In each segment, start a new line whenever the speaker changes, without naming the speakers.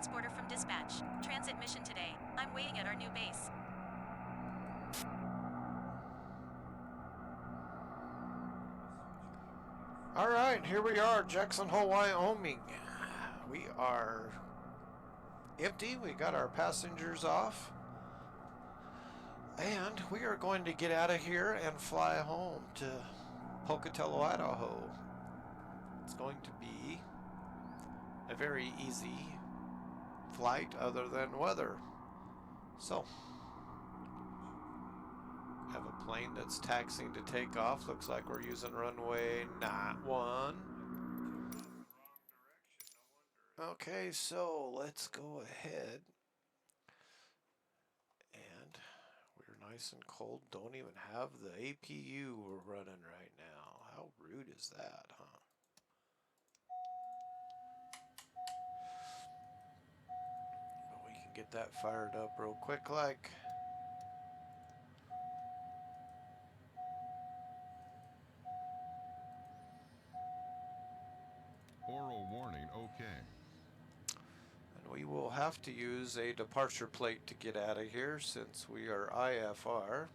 transporter from dispatch. Transit mission today. I'm waiting at our new base.
Alright, here we are, Jackson Hole, Wyoming. We are empty. We got our passengers off. And we are going to get out of here and fly home to Pocatello, Idaho. It's going to be a very easy flight other than weather. So, have a plane that's taxiing to take off. Looks like we're using runway 91. Okay, so let's go ahead. And we're nice and cold. Don't even have the APU we're running right now. How rude is that, huh? Well, we can get that fired up real quick like.
Oral warning, okay.
And we will have to use a departure plate to get out of here since we are IFR.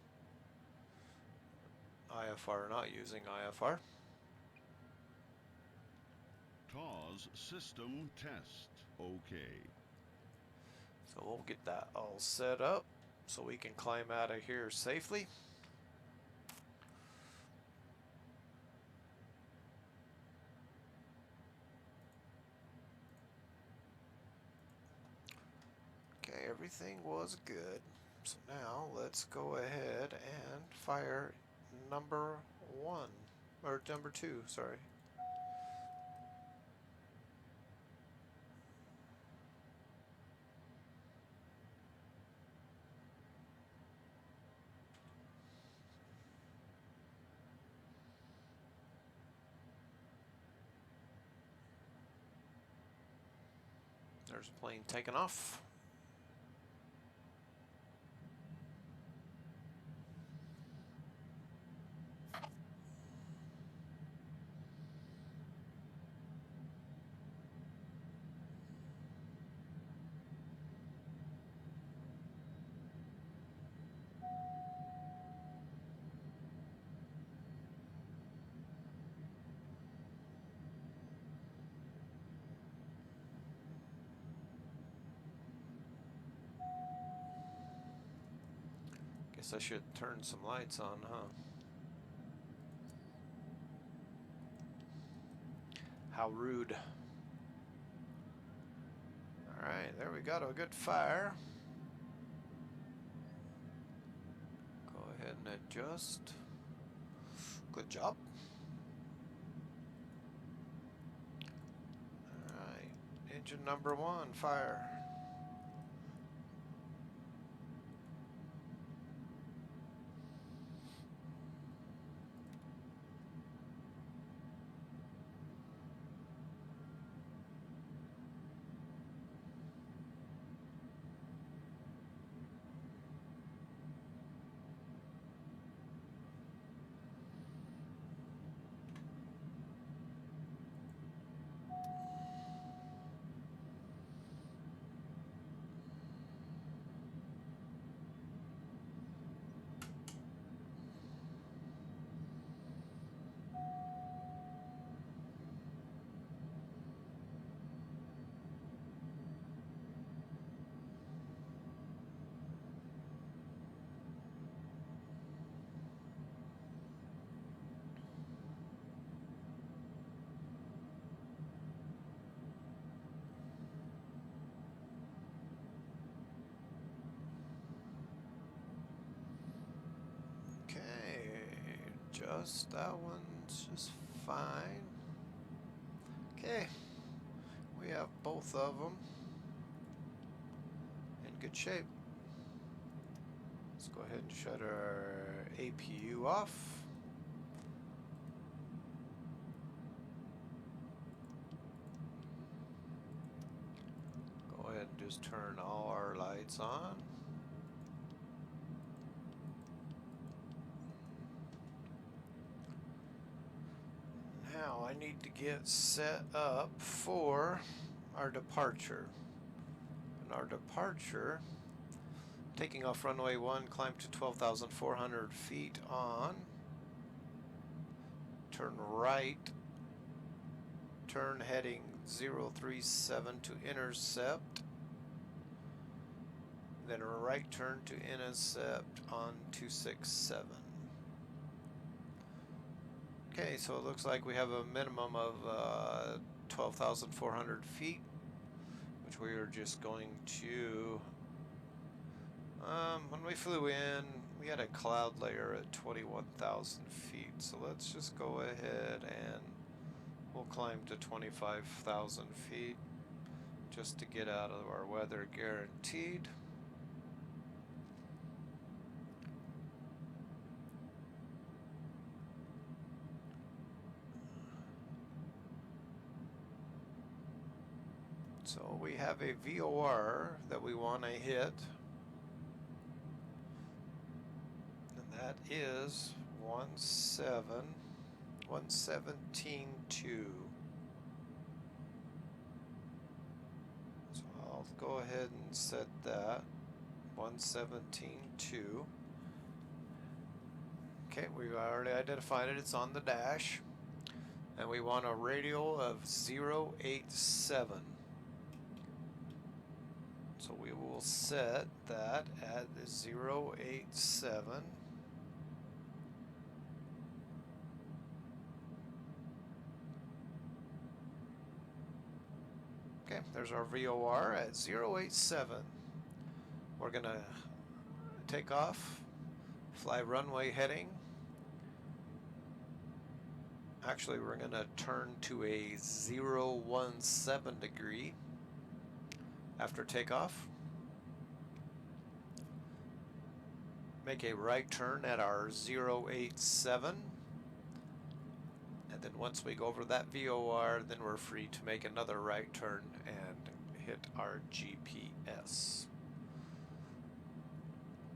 IFR not using IFR.
TAWS system test, okay.
So we'll get that all set up so we can climb out of here safely. Okay, everything was good. So now let's go ahead and fire number 1, or number 2, sorry. There's a plane taking off. Guess I should turn some lights on, huh? How rude. Alright, there we got a good fire. Go ahead and adjust. Good job. Alright, engine number 1, fire. Okay, just that one's just fine. Okay, we have both of them in good shape. Let's go ahead and shut our APU off. Go ahead and just turn all our lights on. Now I need to get set up for our departure. And our departure, taking off runway 1, climb to 12,400 feet on. Turn right. Turn heading 037 to intercept. Then a right turn to intercept on 267. Okay, so it looks like we have a minimum of 12,400 feet, which we are just going to, when we flew in, we had a cloud layer at 21,000 feet, so let's just go ahead and we'll climb to 25,000 feet just to get out of our weather guaranteed. So we have a VOR that we want to hit, and that is 117.2. So I'll go ahead and set that 117.2. Okay, we've already identified it. It's on the dash, and we want a radial of 087. So we will set that at 087. Okay, there's our VOR at 087. We're going to take off, fly runway heading. Actually, we're going to turn to a 017 degree after takeoff. Make a right turn at our 087. And then once we go over that VOR, then we're free to make another right turn and hit our GPS.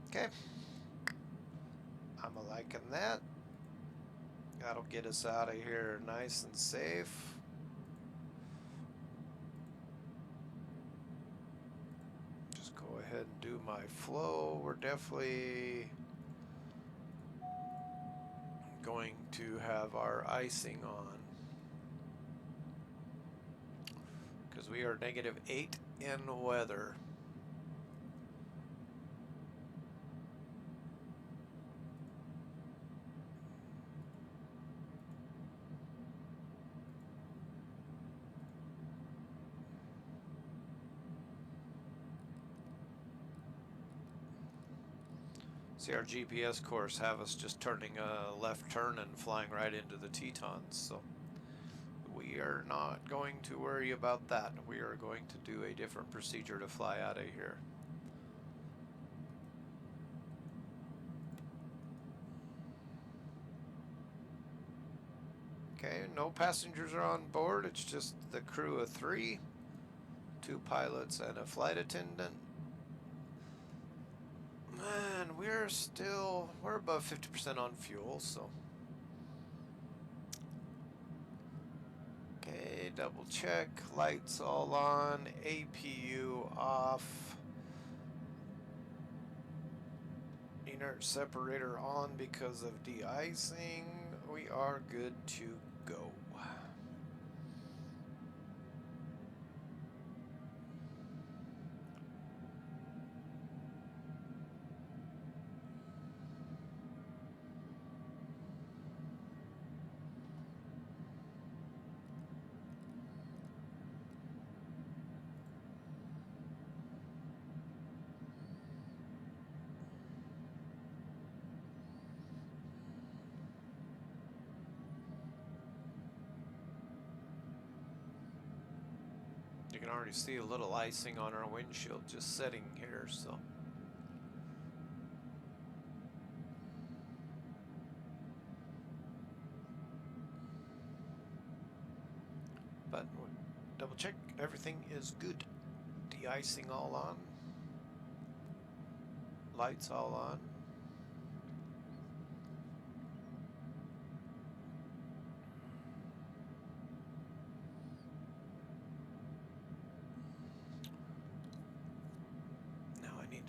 Okay. I'm liking that. That'll get us out of here nice and safe. Just go ahead and do my flow. We're definitely going to have our icing on because we are -8 in weather. See, our GPS course have us just turning a left turn and flying right into the Tetons, so we are not going to worry about that. We are going to do a different procedure to fly out of here. Okay, no passengers are on board. It's just the crew of 3, 2 pilots and a flight attendant. Man, we're above 50% on fuel, so. Okay, double check, lights all on, APU off, inert separator on because of de-icing. We are good to go. You can already see a little icing on our windshield just setting here, so. But double check, everything is good. De-icing all on. Lights all on.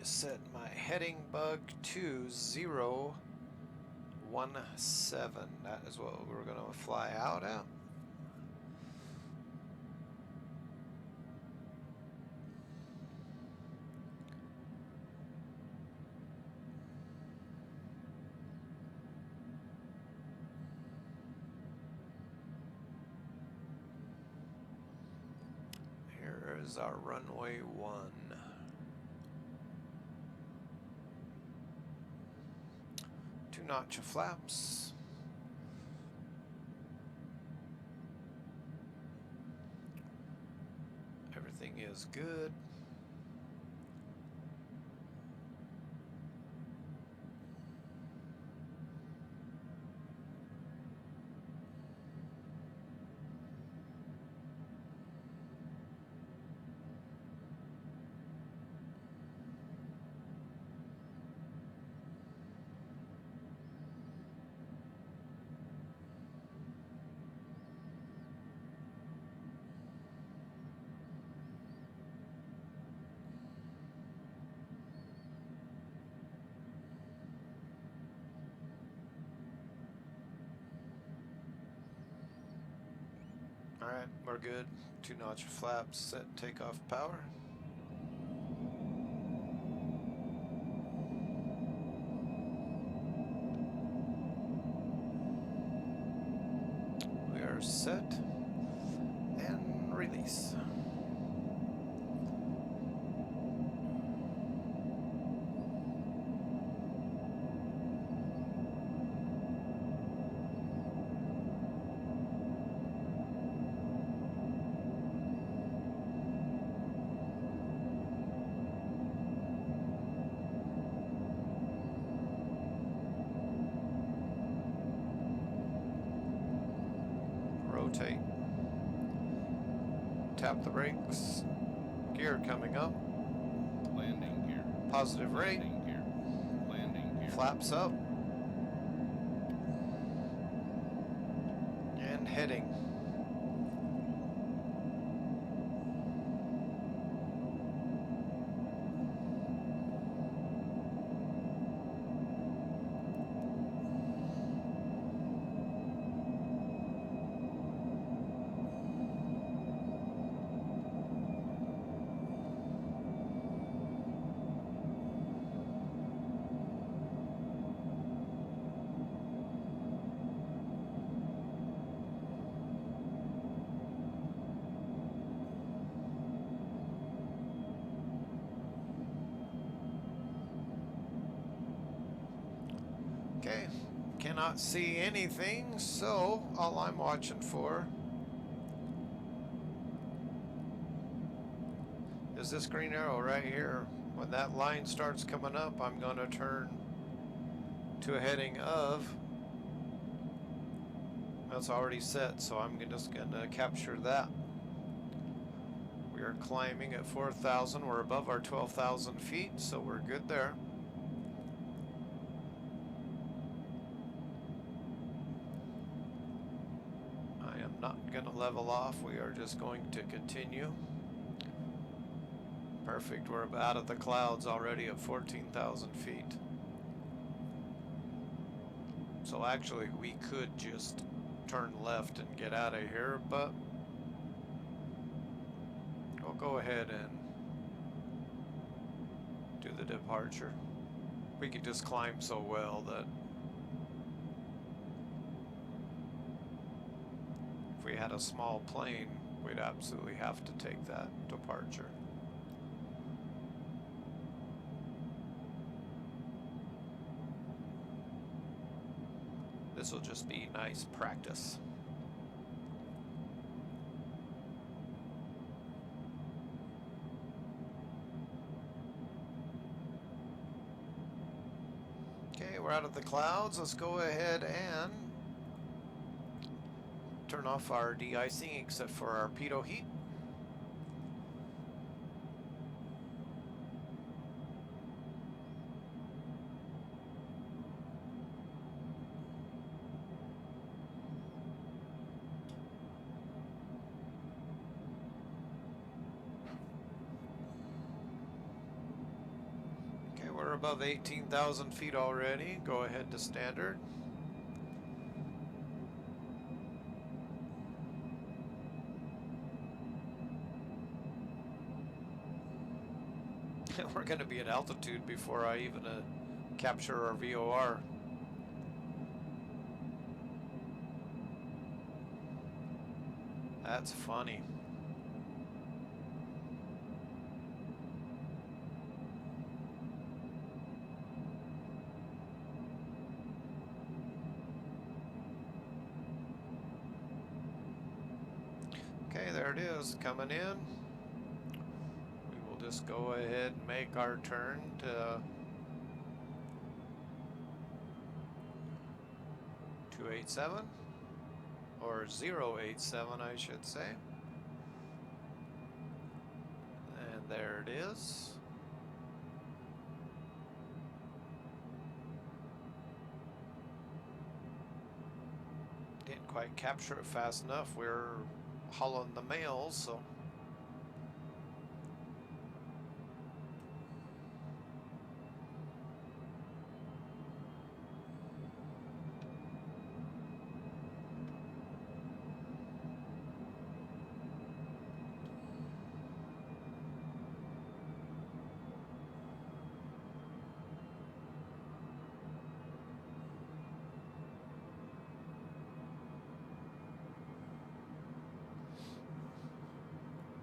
to set my heading bug to 017. That is what we're going to fly out at. Here is our runway 1. Two-notch flaps. Everything is good. Alright, we're good. Two-notch flaps, set takeoff power. We are set and release. Rotate. Tap the brakes. Gear coming up.
Landing gear.
Positive rate.
Landing gear. Landing gear.
Flaps up. And heading. Okay, cannot see anything, so all I'm watching for is this green arrow right here. When that line starts coming up, I'm going to turn to a heading of, that's already set, so I'm just going to capture that. We are climbing at 4,000. We're above our 12,000 feet, so we're good there. Not going to level off. We are just going to continue. Perfect. We're out of the clouds already at 14,000 feet. So actually we could just turn left and get out of here, but we'll go ahead and do the departure. We could just climb so well that if we had a small plane, we'd absolutely have to take that departure. This will just be nice practice. Okay, we're out of the clouds. Let's go ahead and turn off our de-icing except for our pitot heat. We're above 18,000 feet already. Go ahead to standard. We're going to be at altitude before I even capture our VOR. That's funny. Okay, there it is, coming in. We will just go ahead and make our turn to 287, or 087 I should say. And there it is. Didn't quite capture it fast enough. We're hauling the mails, so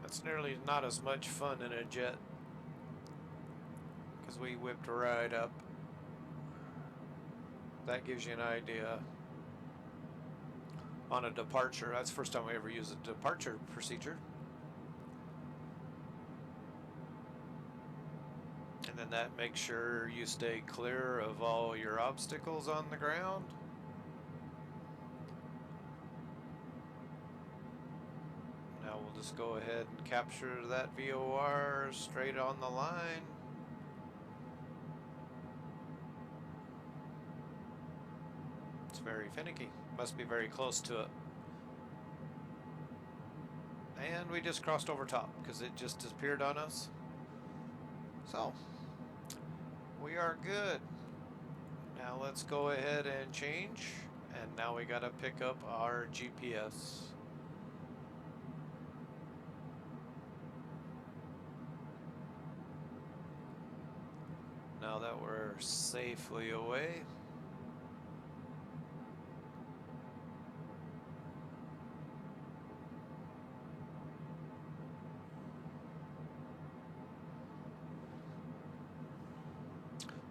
it's nearly not as much fun in a jet because we whipped right up. That gives you an idea. On a departure, that's the first time we ever used a departure procedure. And then that makes sure you stay clear of all your obstacles on the ground. Now we'll just go ahead and capture that VOR straight on the line. It's very finicky. Must be very close to it. And we just crossed over top because it just disappeared on us. So, we are good. Now let's go ahead and change. And now we gotta pick up our GPS. Now that we're safely away.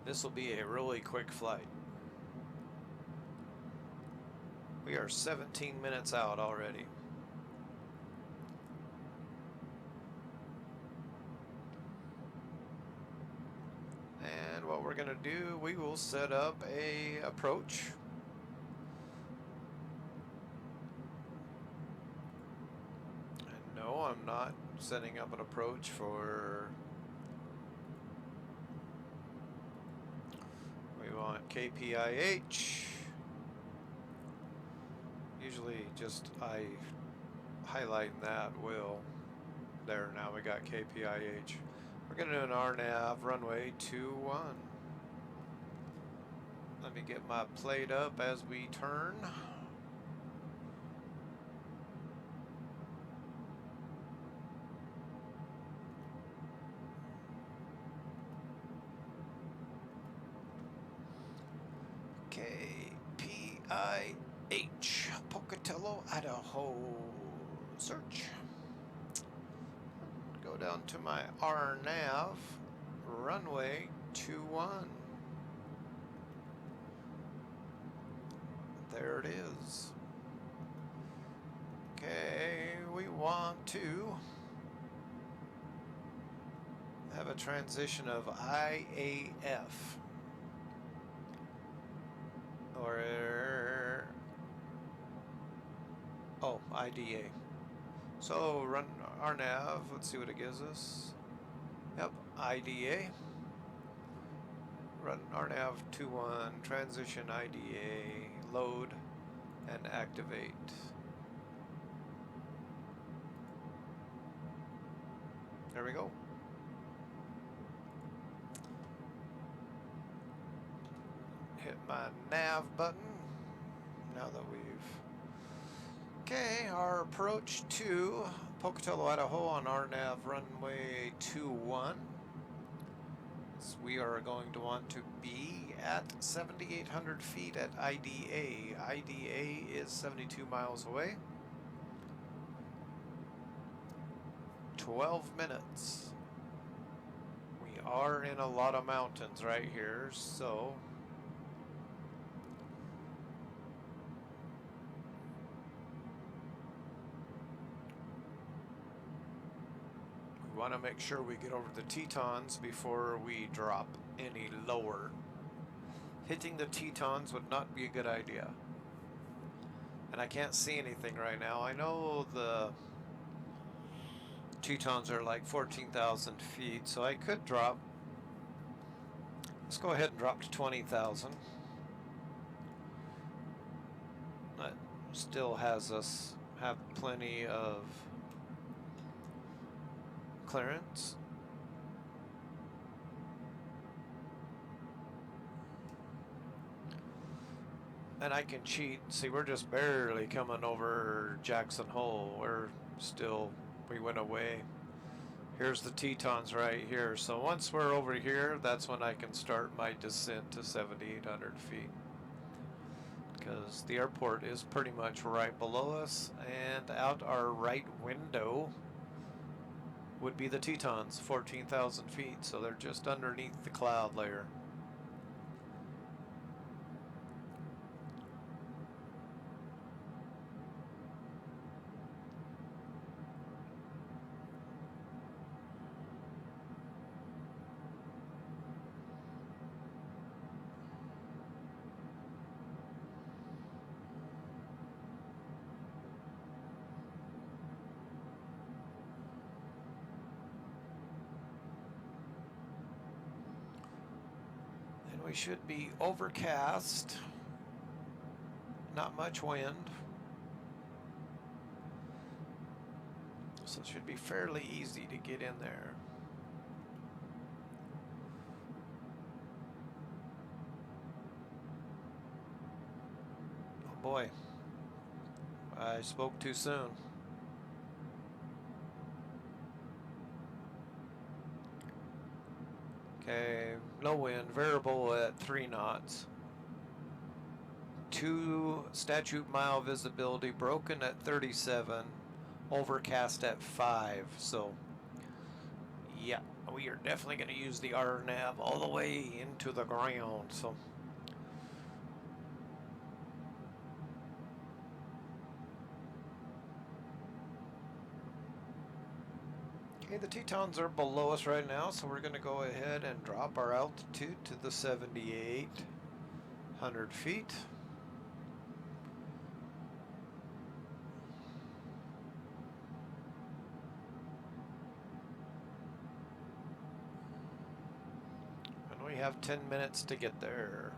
This will be a really quick flight. We are 17 minutes out already. And what we're going to do, we will set up a approach. And no, I'm not setting up an approach for... We want KPIH. Usually just I highlight that will. There, now we got KPIH. We're going to do an RNAV runway 21. Let me get my plate up as we turn. KPIH, Pocatello, Idaho. Search. Go down to my RNAV, runway 21. There it is. Okay, we want to have a transition of IAF. Or, oh, IDA. So run RNAV, let's see what it gives us. Yep, IDA. Run RNAV 21, transition IDA, load and activate. There we go. hit my nav button now that we've... Okay, our approach to Pocatello, Idaho on RNAV runway 21. So we are going to want to be at 7,800 feet at IDA. IDA is 72 miles away. 12 minutes. We are in a lot of mountains right here, so we want to make sure we get over the Tetons before we drop any lower. Hitting the Tetons would not be a good idea. And I can't see anything right now. I know the Tetons are like 14,000 feet, so I could drop. Let's go ahead and drop to 20,000. That still has us have plenty of clearance. And I can cheat. See, we're just barely coming over Jackson Hole. We went away. Here's the Tetons right here. So once we're over here, that's when I can start my descent to 7,800 feet. Because the airport is pretty much right below us, and out our right window would be the Tetons, 14,000 feet. So they're just underneath the cloud layer. We should be overcast, not much wind, so it should be fairly easy to get in there. Oh boy, I spoke too soon. Okay, no wind, variable at 3 knots. 2 statute mile visibility, broken at 37, overcast at 5. So, yeah, we are definitely going to use the RNAV all the way into the ground. So, okay, the Tetons are below us right now, so we're going to go ahead and drop our altitude to the 7,800 feet. And we have 10 minutes to get there.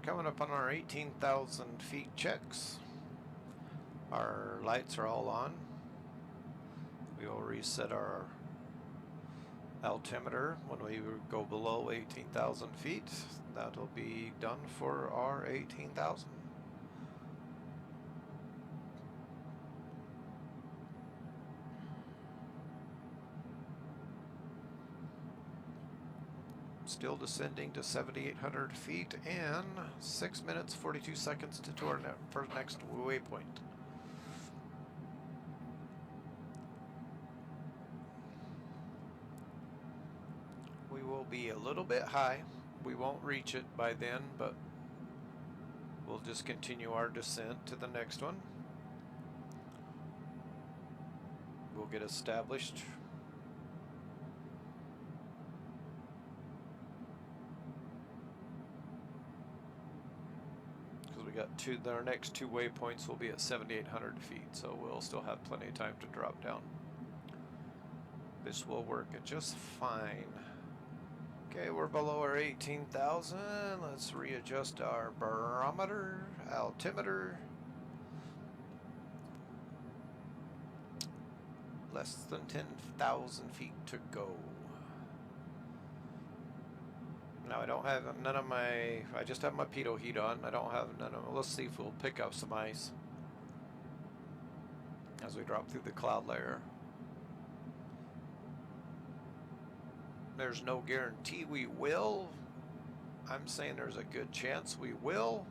coming up on our 18,000 feet checks. Our lights are all on. We will reset our altimeter when we go below 18,000 feet. That'll be done for our 18,000. Still descending to 7,800 feet and 6 minutes 42 seconds to our next waypoint. We will be a little bit high. We won't reach it by then, but we'll just continue our descent to the next one. We'll get established. We got our next two waypoints will be at 7,800 feet, so we'll still have plenty of time to drop down. This will work just fine. Okay, we're below our 18,000. Let's readjust our barometer, altimeter. Less than 10,000 feet to go. Now I don't have none of my, I just have my pitot heat on. I don't have none of, let's see if we'll pick up some ice as we drop through the cloud layer. There's no guarantee we will. I'm saying there's a good chance we will.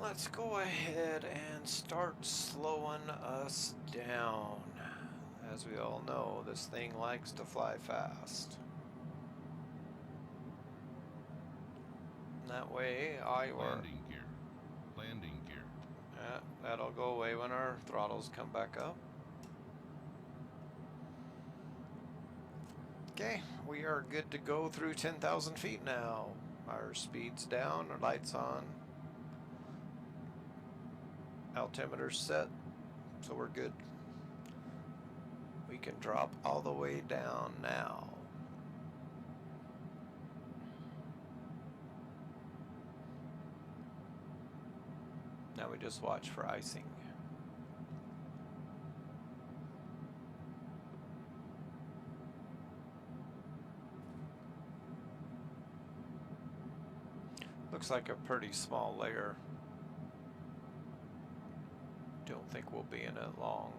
Let's go ahead and start slowing us down. As we all know, this thing likes to fly fast. And that way,
Landing gear. Landing gear.
That'll go away when our throttles come back up. Okay, we are good to go through 10,000 feet now. Our speed's down, our lights on. Altimeter set, so we're good. We can drop all the way down now. Now we just watch for icing. Looks like a pretty small layer. Don't think we'll be in it long.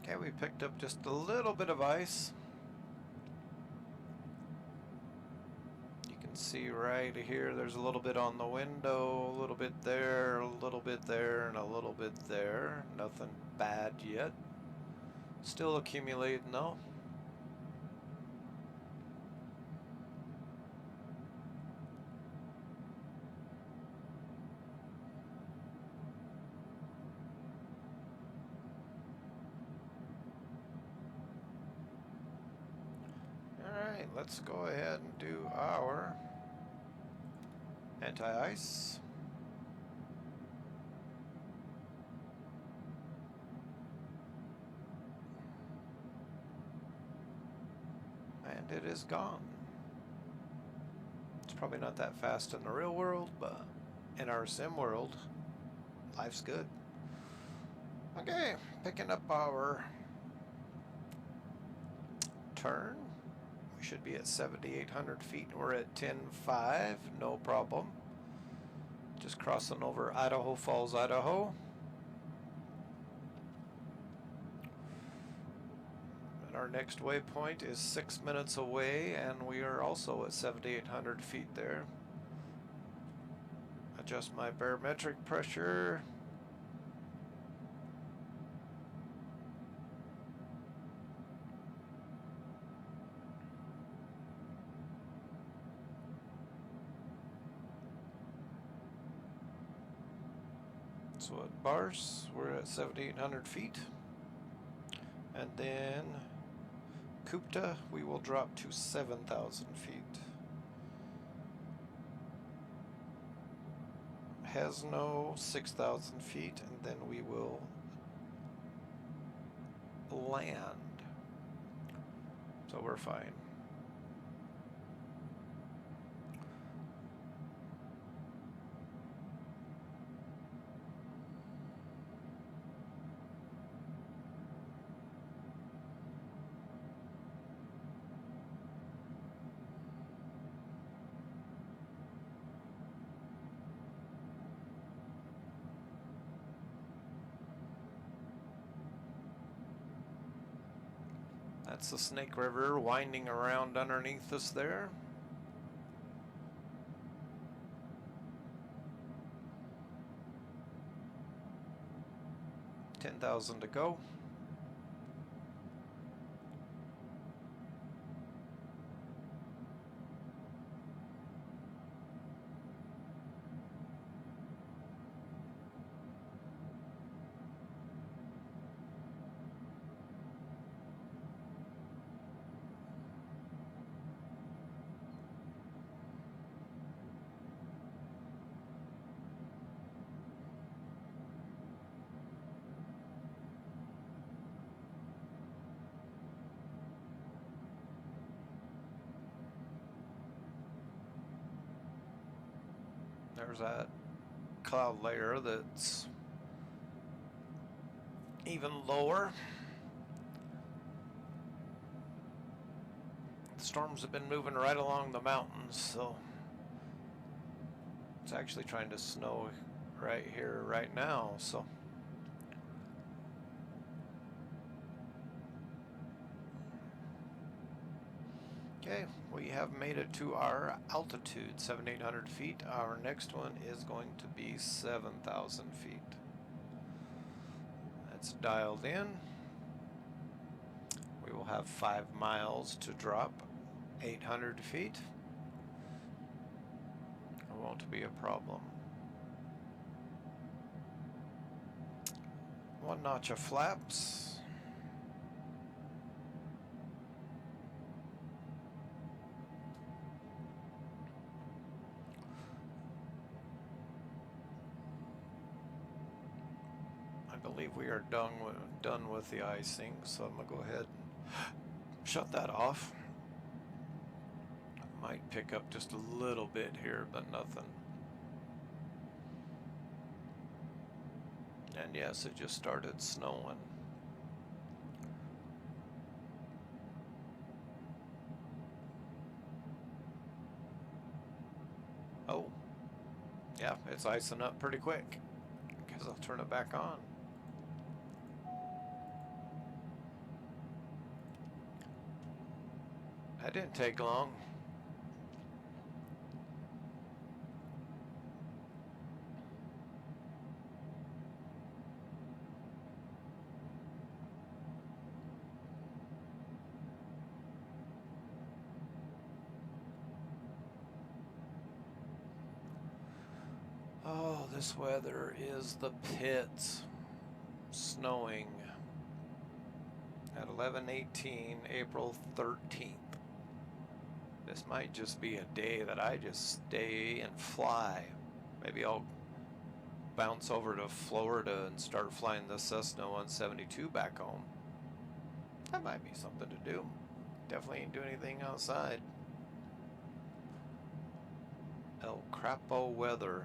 Okay, we picked up just a little bit of ice. You can see right here, there's a little bit on the window, a little bit there, a little bit there, and a little bit there. Nothing bad yet. Still accumulating though. Alright, let's go ahead and do our anti-ice. And it is gone. It's probably not that fast in the real world, but in our sim world, life's good. Okay, picking up our turn. We should be at 7,800 feet. We're at 10.5, no problem. Just crossing over Idaho Falls, Idaho. And our next waypoint is 6 minutes away, and we are also at 7,800 feet there. Adjust my barometric pressure. So at Bars, we're at 7,800 feet. And then Kupta, we will drop to 7,000 feet. Hasno, 6,000 feet, and then we will land. So we're fine. That's the Snake River winding around underneath us there. $10,000 to go. There's that cloud layer that's even lower. The storms have been moving right along the mountains, so it's actually trying to snow right here, right now, so. Okay, we have made it to our altitude, 7,800 feet. Our next one is going to be 7,000 feet. That's dialed in. We will have 5 miles to drop, 800 feet. It won't be a problem. 1 notch of flaps. I believe we are done with the icing, so I'm gonna go ahead and shut that off. Might pick up just a little bit here, but nothing. And yes, it just started snowing. Oh, yeah, it's icing up pretty quick. Guess I'll turn it back on. That didn't take long. Oh, this weather is the pits. Snowing at 11:18, April 13th. This might just be a day that I just stay and fly. Maybe I'll bounce over to Florida and start flying the Cessna 172 back home. That might be something to do. Definitely ain't doing anything outside. El Crapo weather.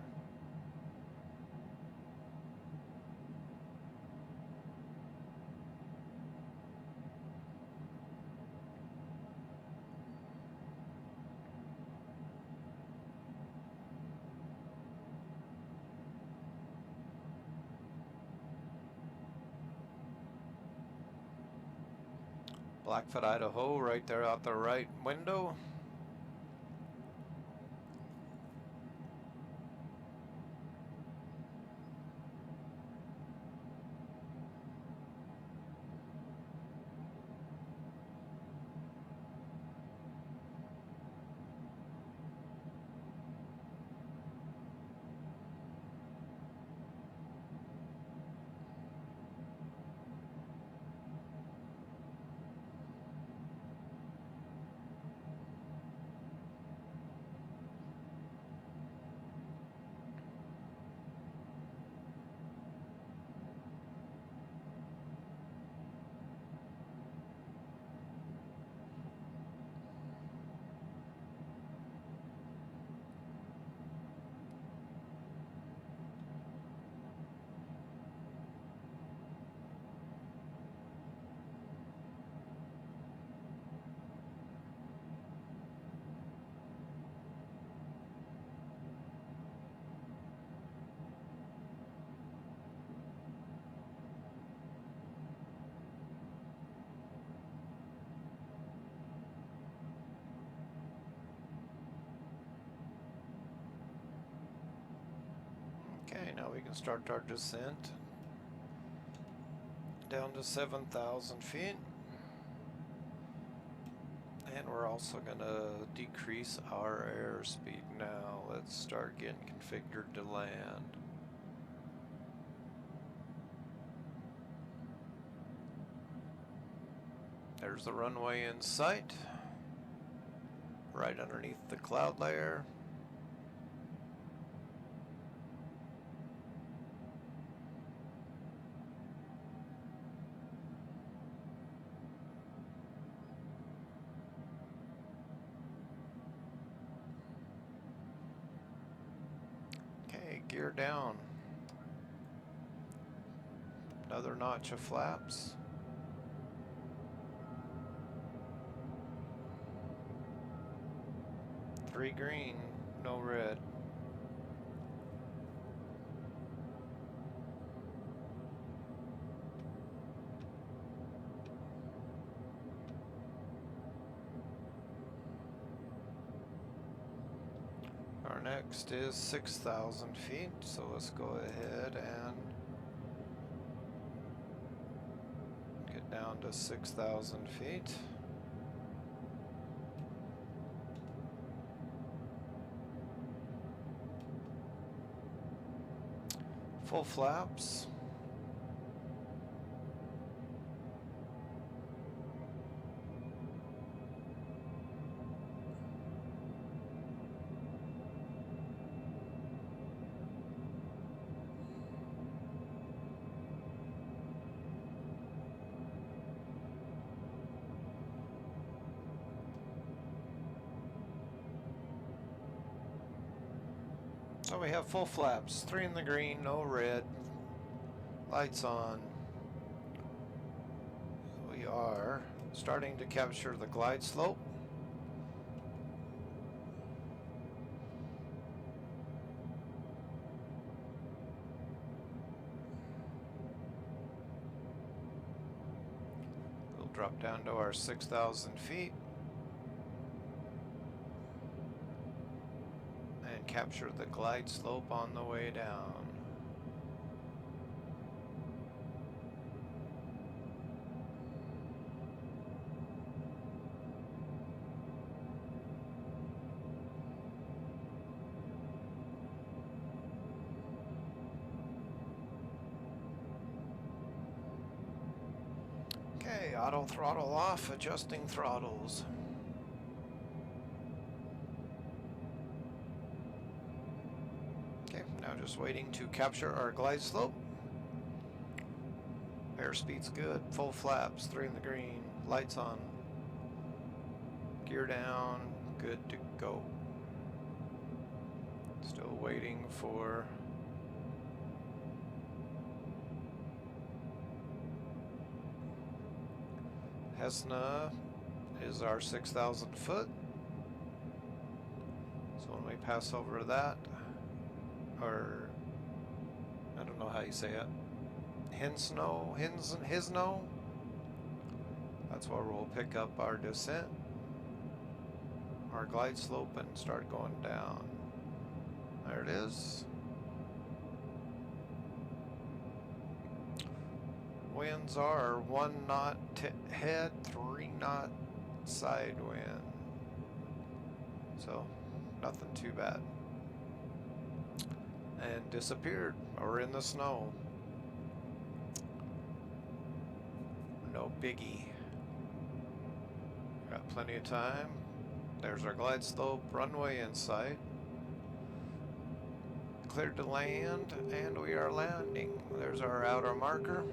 Blackfoot, Idaho, right there out the right window. Okay, now we can start our descent down to 7,000 feet. And we're also going to decrease our airspeed now. Let's start getting configured to land. There's the runway in sight, right underneath the cloud layer. Okay, gear down. Another notch of flaps. Three green, no red. Our next is 6,000 feet, so let's go ahead and get down to 6,000 feet. Full flaps. So we have full flaps, 3 in the green, no red, lights on. We are starting to capture the glide slope. We'll drop down to our 6,000 feet. capture the glide slope on the way down. Okay, auto throttle off, adjusting throttles. Okay, now just waiting to capture our glide slope. Airspeed's good, full flaps, 3 in the green, lights on, gear down, good to go. Still waiting for Cessna is our 6,000 foot. So when we pass over that, or I don't know how you say it, Hisno, that's where we'll pick up our descent, our glide slope, and start going down. There it is. Winds are 1 knot head, 3 knot side wind. So nothing too bad. And disappeared, or in the snow. No biggie. Got plenty of time. There's our glide slope, runway in sight. Cleared to land, and we are landing. There's our outer marker.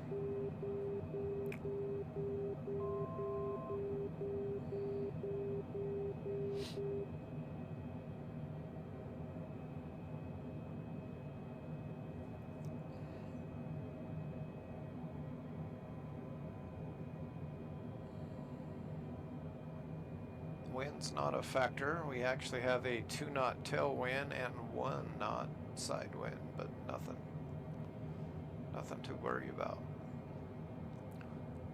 Wind's not a factor. We actually have a 2 knot tailwind and 1 knot side wind, but nothing to worry about.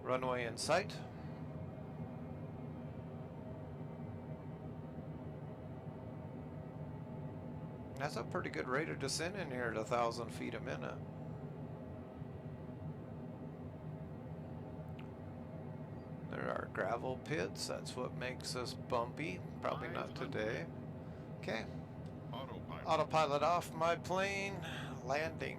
Runway in sight. That's a pretty good rate of descent in here at 1,000 feet a minute. There are gravel pits. That's what makes us bumpy. Probably not today. Okay. Autopilot off my plane. Landing.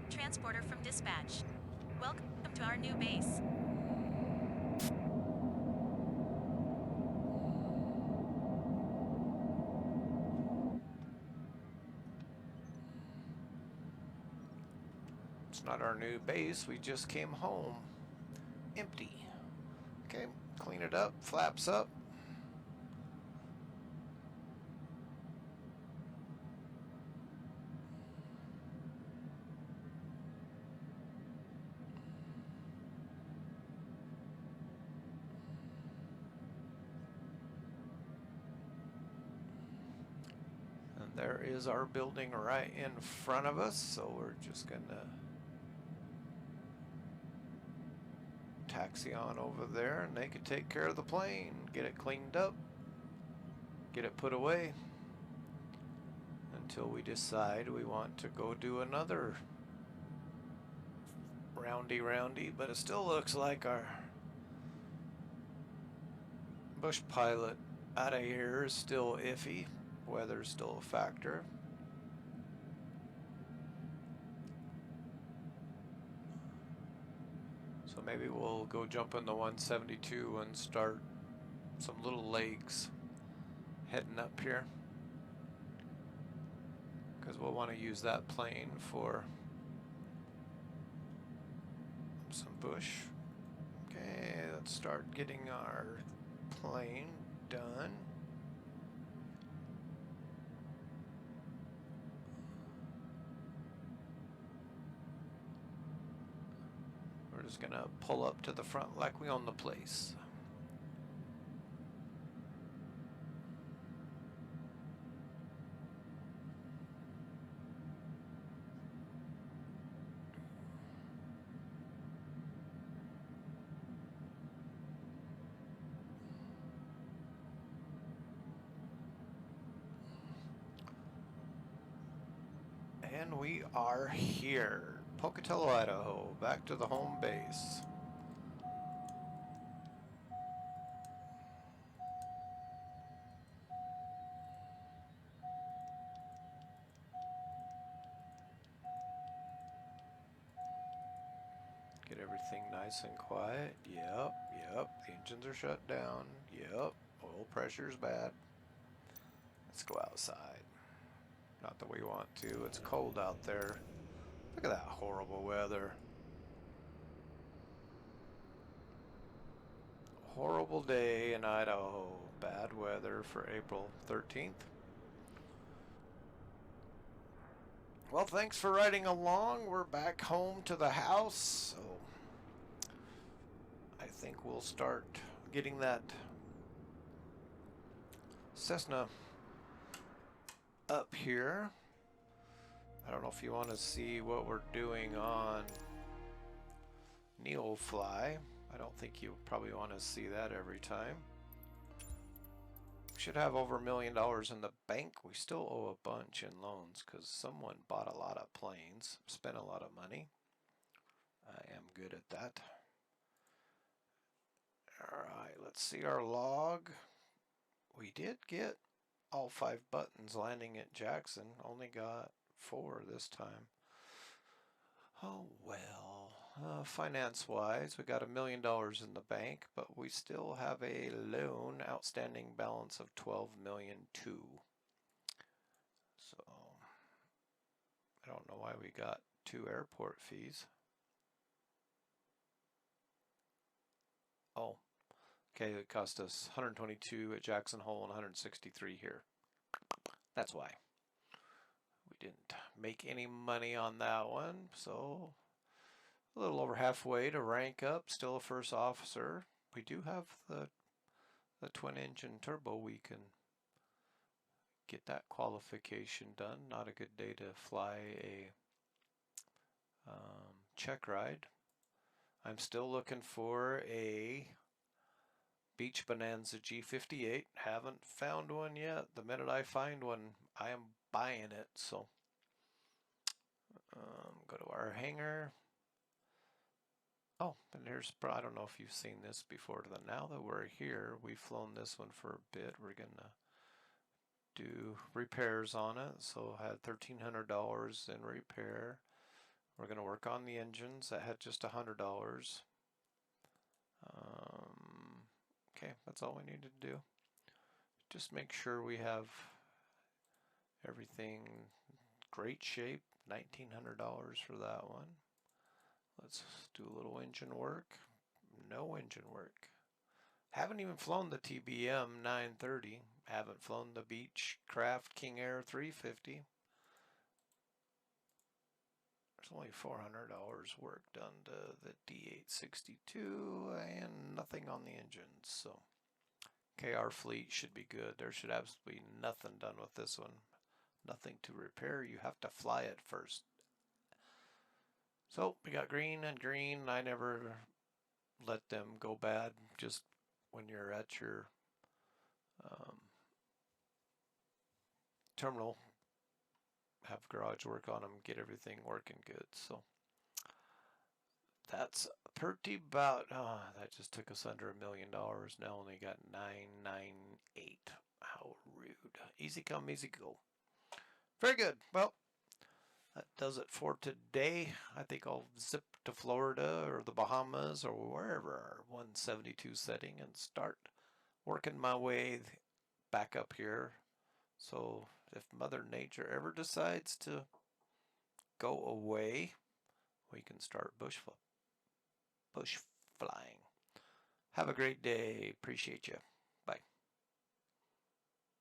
Transporter from dispatch. Welcome to our new base.
It's not our new base, we just came home. Empty. Okay, clean it up, flaps up. And there is our building right in front of us, so we're just gonna taxi on over there and they could take care of the plane, get it cleaned up, get it put away until we decide we want to go do another roundy, but it still looks like our bush pilot out of here is still iffy. Weather's still a factor. So maybe we'll go jump in the 172 and start some little legs heading up here, because we'll want to use that plane for some bush. Okay, let's start getting our plane done. We're just gonna pull up to the front like we own the place. And we are here. Pocatello, Idaho, back to the home base. Get everything nice and quiet. Yep. The engines are shut down. Yep. Oil pressure's bad. Let's go outside. Not that we want to. It's cold out there. Look at that horrible weather. Horrible day in Idaho. Bad weather for April 13th. Well, thanks for riding along. We're back home to the house, so I think we'll start getting that Cessna up here. I don't know if you want to see what we're doing on NeoFly. I don't think you probably want to see that every time. We should have over $1 million in the bank. We still owe a bunch in loans because someone bought a lot of planes, spent a lot of money. I am good at that. Alright, let's see our log. We did get all 5 buttons landing at Jackson. Only got 4 this time. Oh well. Finance-wise, we got $1 million in the bank, but we still have a loan outstanding balance of $12.2 million. So I don't know why we got 2 airport fees. Oh, okay, it cost us $122 at Jackson Hole and $163 here. That's why. We didn't make any money on that one, so a little over halfway to rank up, still a first officer. We do have the twin engine turbo. We can get that qualification done. Not a good day to fly a check ride. I'm still looking for a Beach Bonanza G58. Haven't found one yet. The minute I find one, I am buying it. So go to our hangar. Oh, and here's, I don't know if you've seen this before. Now that we're here, we've flown this one for a bit. We're going to do repairs on it. So I had $1,300 in repair. We're going to work on the engines. That had just $100. Okay, that's all we need to do. Just make sure we have everything great shape. $1,900 for that one. Let's do a little engine work. No engine work. Haven't even flown the TBM 930. Haven't flown the Beechcraft King Air 350. There's only $400 work done to the D862 and nothing on the engines. So, okay, our fleet should be good. There should absolutely be nothing done with this one. Nothing to repair. You have to fly it first. So we got green and green. I never let them go bad. Just when you're at your terminal, have garage work on them, get everything working good. So that's pretty about, that just took us under $1 million. Now only got 998. How rude. Easy come, easy go. Very good. Well, that does it for today. I think I'll zip to Florida or the Bahamas or wherever our 172 setting and start working my way back up here. So if Mother Nature ever decides to go away, we can start bush bush flying. Have a great day. Appreciate you.